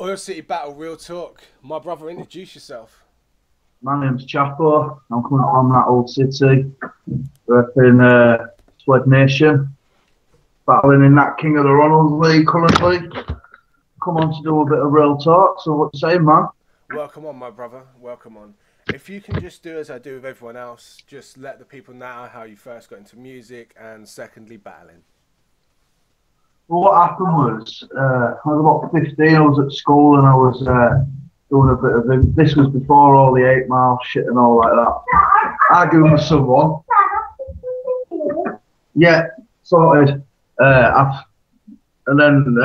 Oil City Battle, Real Talk. My brother, introduce yourself. My name's Chappo. I'm coming from that old city. We're up in Swed Nation, battling in that King of the Ronalds League currently. Come on to do a bit of real talk. So what you saying, man? Welcome on, my brother. Welcome on. If you can just do as I do with everyone else, just let the people know how you first got into music and secondly battling. Well, what happened was, I was about 15, I was at school and I was doing a bit of, this was before all the 8 Mile shit and all like that. Arguing with someone. Yeah, sorted. And then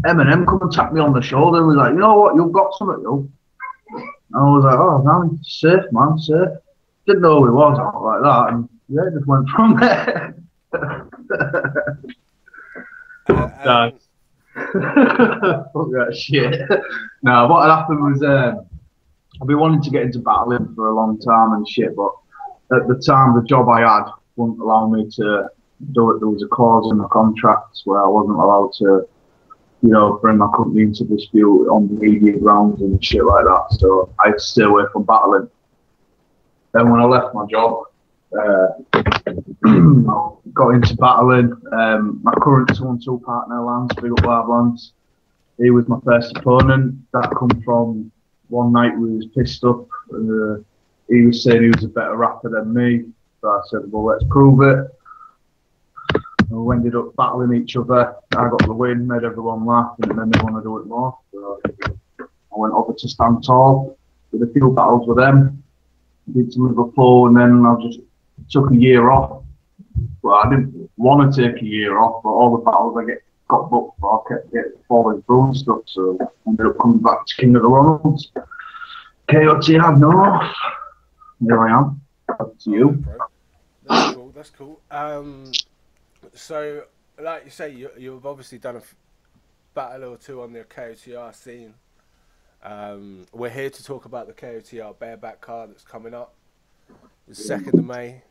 Eminem come and tapped me on the shoulder and was like, you know what, you've got something, you. And I was like, oh man, safe man, safe. Didn't know who he was or like that, and yeah, just went from there. Fuck that shit. No, what had happened was I've been wanting to get into battling for a long time and shit, but at the time the job I had wouldn't allow me to do it. There was a clause in the contracts where I wasn't allowed to, you know, bring my company into dispute on media grounds and shit like that. So I had to stay away from battling. Then when I left my job, got into battling. My current 2-on-2 partner, Lance, big up Lab Lance, he was my first opponent. That come from one night we was pissed up. He was saying he was a better rapper than me. So I said, well, let's prove it. And we ended up battling each other. I got the win, made everyone laugh, and then they want to do it more. So I went over to Stand Tall, did a few battles with them, did some Liverpool, and then I just took a year off. Well, I didn't want to take a year off, but all the battles I got booked for, I kept getting falling through and stuff, so I ended up coming back to King of the Ronalds. KOTR North. Here I am. Up to you. That's cool, that's cool. So, like you say, you've obviously done a battle or two on the KOTR scene. We're here to talk about the KOTR Bear Back card that's coming up. The 2nd of May.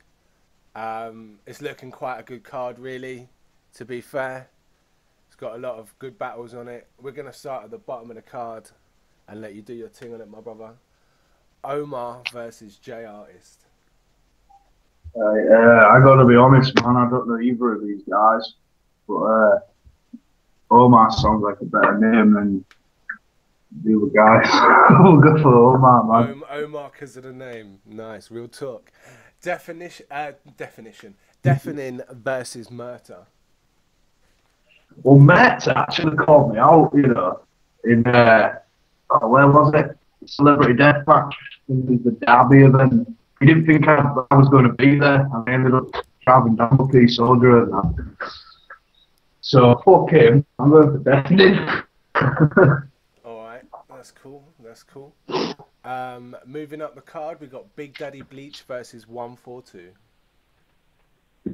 It's looking quite a good card, really, to be fair. It's got a lot of good battles on it. We're going to start at the bottom of the card and let you do your thing on it, my brother. Omar versus J Artist. I gotta be honest, man, I don't know either of these guys, but Omar sounds like a better name than the other guys. We'll go for Omar, man. Omar because of the name. Nice, real talk. Deafening versus Murta. Well, Murta actually called me out, you know, in, where was it? Celebrity Deathmatch. It was the Derby event. He didn't think I was going to be there, and I ended up driving down to Peace Soldier and that. So, fuck him. I'm going for Destiny. Alright, that's cool. That's cool. Moving up the card, we got Big Daddy Bleach versus 142.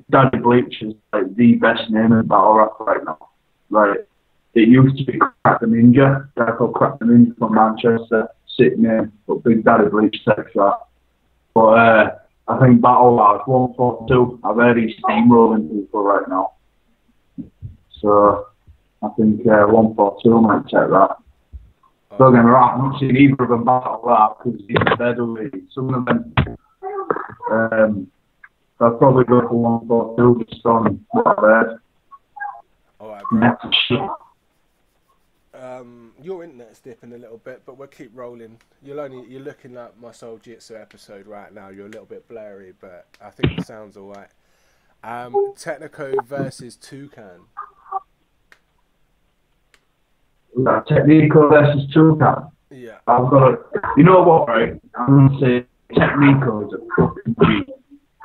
Daddy Bleach is like the best name in battle rap right now. Like, it used to be Crack the Ninja. Guy called Crack the Ninja from Manchester. Sick name, but Big Daddy Bleach takes that. But I think battle wise, 142. I've heard he's steamrolling people right now. So I think 142 might take that. Don't get me wrong, I've not seen either of them battle that because he's dead already. Some of them, I'll probably go for 142 just on what I've heard. Alright, bro. Your internet's dipping a little bit, but we'll keep rolling. You're looking like my Soul Jitsu episode right now. You're a little bit blurry, but I think the sound's alright. Technico versus Toucan. Technico versus Toucan. Yeah. I've got to, you know what, right? I'm going to say Technico is a fucking G.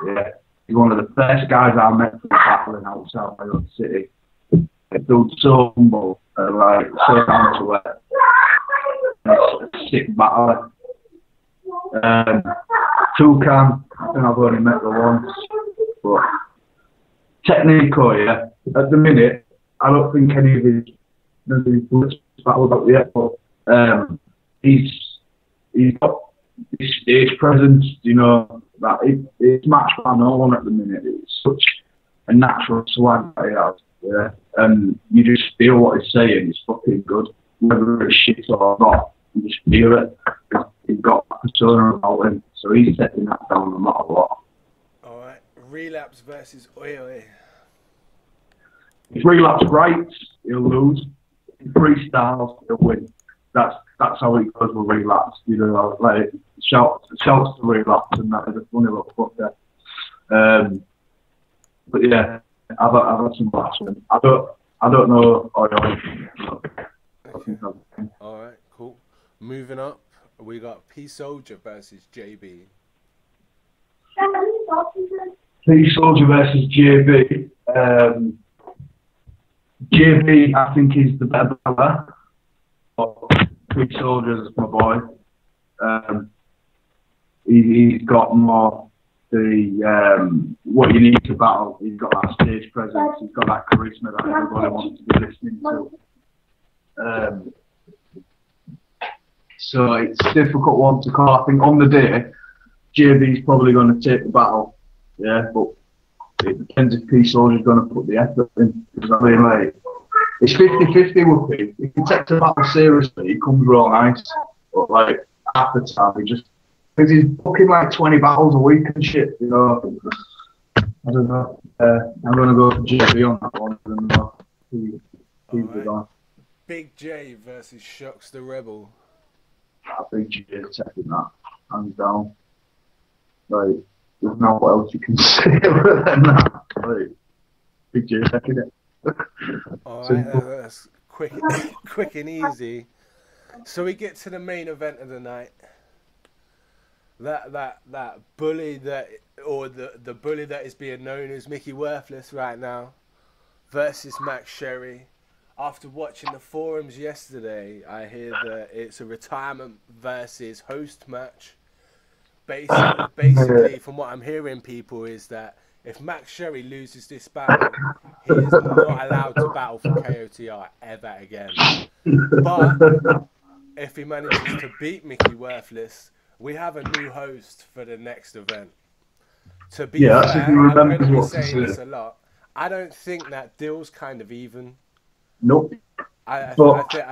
Yeah. He's one of the first guys I met from battling outside my own city. That dude's so humble and like so down to earth. It's a sick battler. Toucan, I think I've only met the once. But Technico, yeah. At the minute, I don't think any of his battles out yet, but he's got his stage presence, you know, that it's matched by no one at the minute. It's such a natural swag that he has, yeah. And you just feel what he's saying, it's fucking good. whether it's shit or not, you just feel it. He's got a persona about him, so he's setting that down no matter what. Alright, Relapse versus Oi. If Relapse writes, he'll lose. If he freestyles, he'll win. That's how it goes with Relapse. You know, like shouts to Relapse, and that is a funny little fucker. But yeah, I've had some last one. I don't know. Okay. Alright, cool. Moving up, we got P Soldier versus JB. P Soldier versus JB. JB, I think, is the better player. P Soldier's my boy. He's got more the what you need to battle. He's got that stage presence. He's got that charisma that everybody wants to be listening to. So it's a difficult one to call. I think on the day, JB's probably going to take the battle. Yeah, but it depends if P Soldier's going to put the effort in. Because I mean, like, it's 50-50 with P. If he takes the battle seriously, he comes real nice. But like, half the time, he just, because he's booking like 20 battles a week and shit, you know. I don't know. I'm going to go for JB on that one. Right. Big J versus Shocks the Rebel. I think JB's taking that, hands down. Like, there's not what else you can say other than that. Like, Big J taking it. Alright, that's quick and easy. So we get to the main event of the night. That bully the bully that is being known as Mickey Worthless right now versus Max Sherry. After watching the forums yesterday, I hear that it's a retirement versus host match. Basically, from what I'm hearing, people, is that if Max Sherry loses this battle, he is not allowed to battle for KOTR ever again. But if he manages to beat Mickey Worthless, we have a new host for the next event. To be fair, I'm going to be saying this a lot. I don't think that deal's kind of even. Nope. I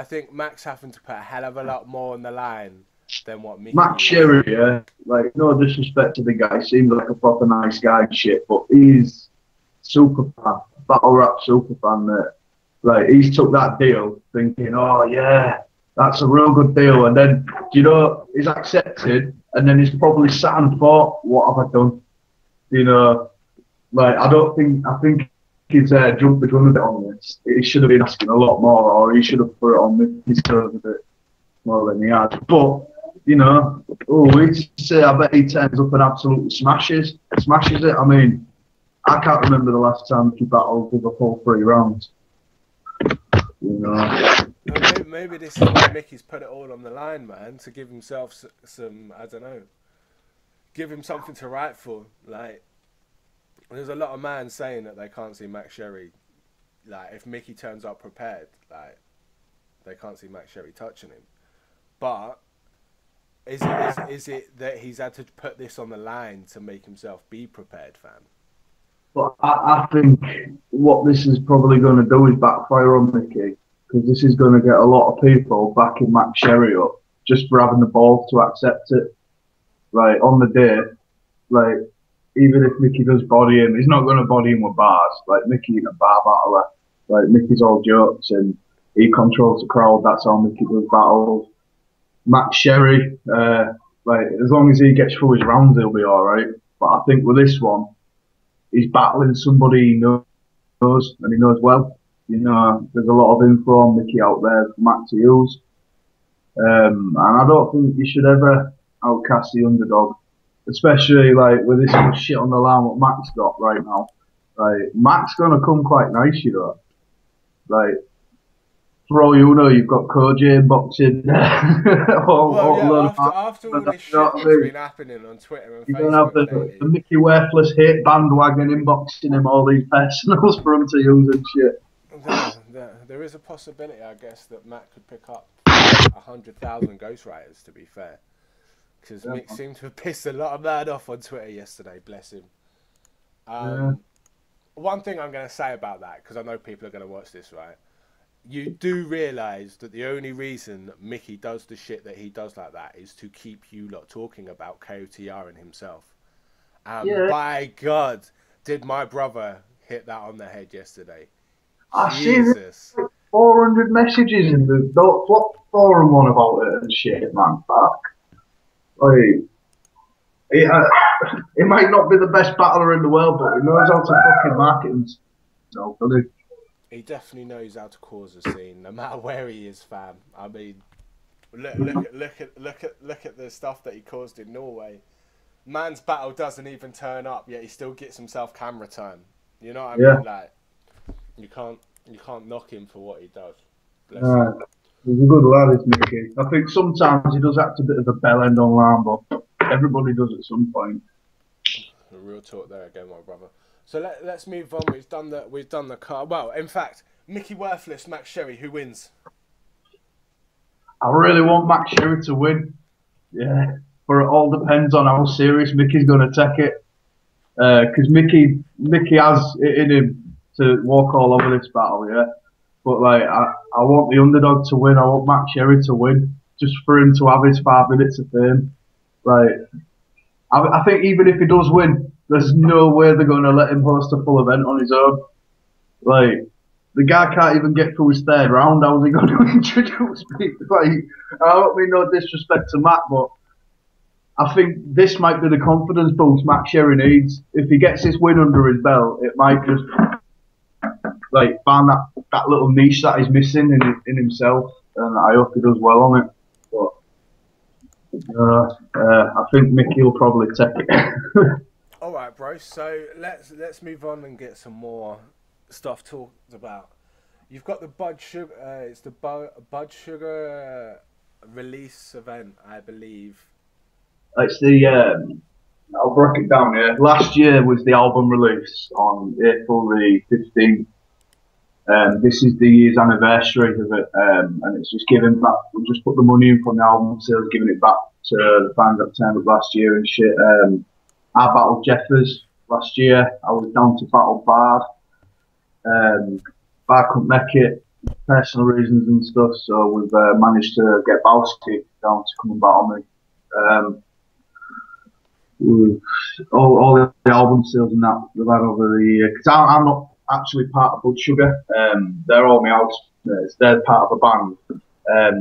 think Max having to put a hell of a lot more on the line than what Mickey Max Sherry, yeah. Like, no disrespect to the guy, seems like a proper nice guy and shit, but he's super fan, battle rap super fan, mate. Like, he's took that deal thinking, oh yeah, that's a real good deal, and then, you know, he's accepted, and then he's probably sat and thought, what have I done? You know, like, I think he's jumped the gun a bit on this. He should have been asking a lot more, or he should have put it on his toes a bit more than he has. But, you know, I bet he turns up and absolutely smashes it. I mean, I can't remember the last time he battled with a full 3 rounds. You know. Maybe this is why Mickey's put it all on the line, man, to give himself some, I don't know, give him something to write for. Like, there's a lot of man saying that they can't see Max Sherry. Like, if Mickey turns up prepared, like, they can't see Max Sherry touching him. But is it that he's had to put this on the line to make himself be prepared, fam? But I think what this is probably going to do is backfire on Mickey, because this is going to get a lot of people backing Max Sherry up just for having the balls to accept it. Like, on the day, like, even if Mickey does body him, he's not going to body him with bars. Like, Mickey ain't a bar battler. Like, Mickey's all jokes and he controls the crowd. That's how Mickey does battles. Max Sherry, like, as long as he gets through his rounds, he'll be alright. But I think with this one, he's battling somebody he knows, and he knows well. You know, there's a lot of info on Mickey out there for Max to use. And I don't think you should ever outcast the underdog, especially like with this much shit on the line what Max got right now. Like, Max gonna come quite nice, you know. Like, for all you know, you've got Koji boxing. After all this shit that's been happening on Twitter and Facebook, you're gonna have the Mickey Worthless hate bandwagon inboxing him all these personals for him to use and shit. There is a possibility, I guess, that Matt could pick up 100,000 ghostwriters, to be fair. Because Mick seemed to have pissed a lot of man off on Twitter yesterday, bless him. One thing I'm going to say about that, because I know people are going to watch this, right, you do realise that the only reason that Mickey does the shit that he does like that is to keep you lot talking about KOTR and himself. Yeah. By God, did my brother hit that on the head yesterday? I Jesus. see 400 messages in the what forum one about it and shit, man. Fuck. Like, he might not be the best battler in the world, but he knows how to fucking market himself, doesn't he? He definitely knows how to cause a scene, no matter where he is, fam. I mean, look at the stuff that he caused in Norway. Man's battle doesn't even turn up, yet he still gets himself camera time. You know what I mean? Like, you can't knock him for what he does. Bless him. He's a good lad, isn't Mickey? I think sometimes he does act a bit of a bell end online, but everybody does at some point. Real talk there again, my brother. So let's move on. We've done the card. Well, in fact, Mickey Worthless, Max Sherry, who wins? I really want Max Sherry to win. Yeah, but it all depends on how serious Mickey's going to take it. Because Mickey has it in him to walk all over this battle, yeah. But like, I want the underdog to win. I want Max Sherry to win, just for him to have his 5 minutes of fame. Like, I think even if he does win, there's no way they're going to let him host a full event on his own. Like, the guy can't even get through his 3rd round. How's he going to introduce me? Like, I don't mean no disrespect to Matt, but I think this might be the confidence boost Max Sherry needs. If he gets this win under his belt, it might just like find that little niche that he's missing in himself, and I hope he does well on it. But I think Mickey will probably take it. All right, bro. So let's move on and get some more stuff talked about. You've got the Bud Sugar. It's the Bud Sugar release event, I believe. It's the I'll break it down here. Last year was the album release on April the 15th. This is the year's anniversary of it, and it's just giving back. We'll just put the money in from the album sales, giving it back to the fans that turned up last year and shit. I battled Jeffers last year. I was down to battle Bard. Bard couldn't make it, personal reasons and stuff, so we've managed to get Balski down to come and battle me. All the album sales and that we've had over the year, because I'm not actually part of Blood Sugar. They're all my housemates. They're part of a band.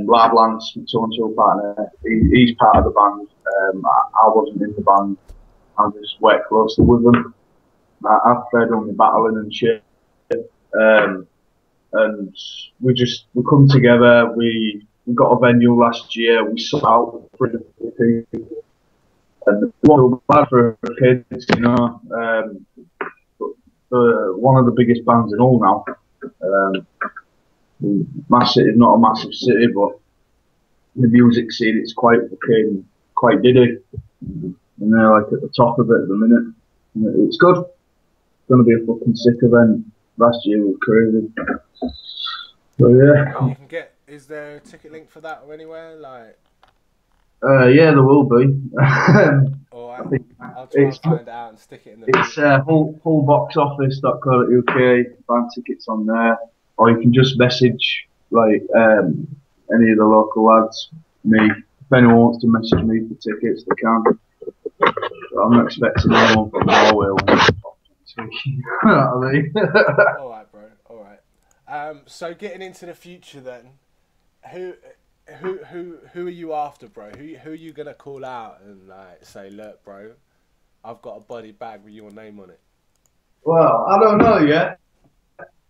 Lad Lance, my so-and-so partner, he's part of the band. I wasn't in the band. I just worked closely with them. I've fed on the battling and shit. And we come together. We got a venue last year. We sold out for the people. And it's bad for kids, you know. One of the biggest bands in all now. My city's not a massive city, but the music scene it's quite diddy, and they're like at the top of it at the minute. And it's good. It's gonna be a fucking sick event. Last year was crazy. So yeah. You can get. Is there a ticket link for that or anywhere? Like. Yeah, there will be. I'll try and find it out and stick it in the. It's fullboxoffice.co.uk. Find tickets on there, or you can just message like any of the local lads. Me, if anyone wants to message me for tickets, they can. I'm not expecting anyone from Norway. All right, bro. All right. So getting into the future then, who are you after, bro? Who are you gonna call out and like say, look, bro, I've got a body bag with your name on it? Well, I don't know yet,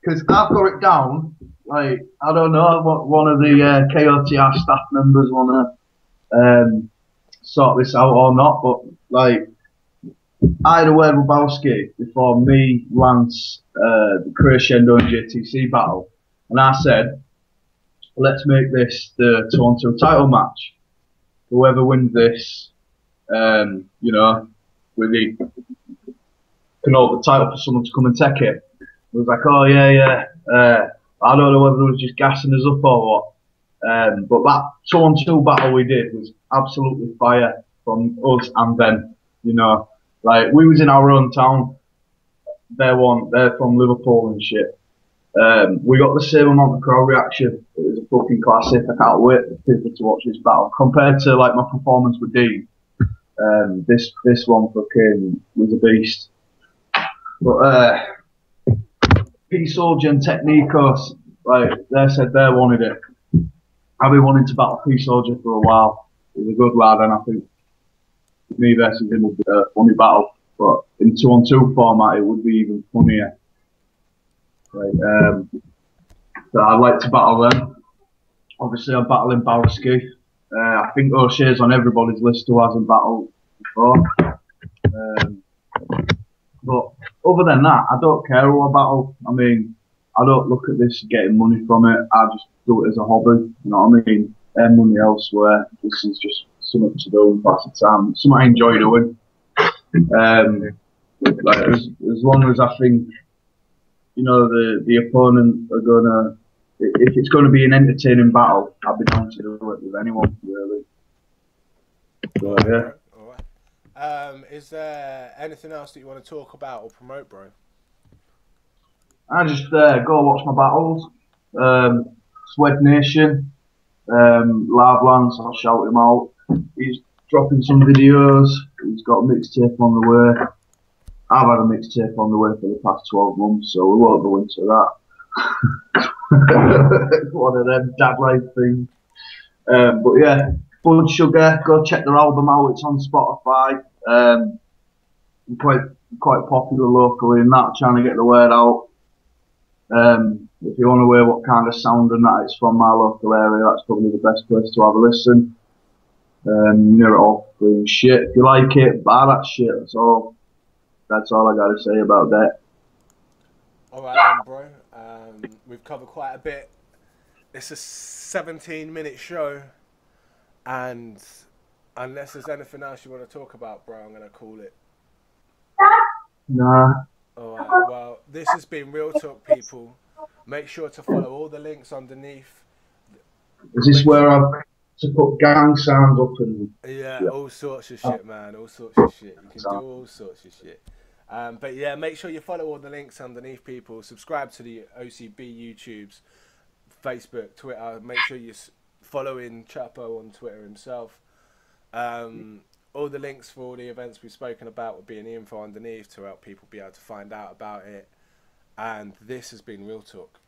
because I've got it down. Like, I don't know what one of the KOTR staff members wanna sort this out or not, but like, I had a word with Balski before me, Lance, the Crescendo and JTC battle, and I said, let's make this the Toronto title match. Whoever wins this, you know, can hold the title for someone to come and take it. I was like, oh yeah. I don't know whether it was just gassing us up or what. But that Toronto battle we did was absolutely fire from us and them. You know, like we was in our own town. They're from Liverpool and shit. We got the same amount of crowd reaction. It was a fucking classic. I can't wait for people to watch this battle. Compared to like my performance with Dean, this one fucking was a beast. But P Soldier and Technicos, like they said they wanted it. I've been wanting to battle P Soldier for a while. He's a good lad, and I think me versus him would be a funny battle. But in 2-on-2 format, it would be even funnier. Right, so I'd like to battle them. Obviously, I'm battling Bowski. I think O'Shea's on everybody's list who hasn't battled before. But other than that, I don't care who I battle. I mean, I don't look at this getting money from it. I just do it as a hobby. You know what I mean? Earn money elsewhere. This is just something to do and pass the time. Something I enjoy doing. Like as long as I think, you know, the opponent are gonna, if it's going to be an entertaining battle, I'll be down to do it with anyone, really. So, yeah. All right. Is there anything else that you want to talk about or promote, bro? I just go watch my battles. Swed Nation, Live Lance, I'll shout him out. He's dropping some videos. He's got a mixtape on the way. I've had a mixtape on the way for the past 12 months, so we won't go into that. One of them dad life things. But yeah, Blood Sugar, go check their album out. It's on Spotify. Quite popular locally and that, trying to get the word out. If you want to hear what kind of sound and that it's from my local area, that's probably the best place to have a listen. You hear it all free shit. If you like it, buy that shit. That's all I got to say about that. Alright then, bro. We've covered quite a bit. It's a 17-minute show. And unless there's anything else you want to talk about, bro, I'm going to call it. Nah. Alright, well, this has been Real Talk, people. Make sure to follow all the links underneath. Is this where I've to put gang sounds up and... Yeah, all sorts of shit, man. All sorts of shit. You can do all sorts of shit. But yeah, make sure you follow all the links underneath, people. Subscribe to the OCB YouTubes, Facebook, Twitter. Make sure you're following Chappo on Twitter himself. All the links for all the events we've spoken about will be in the info underneath to help people be able to find out about it. And this has been Real Talk.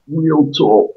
Real Talk.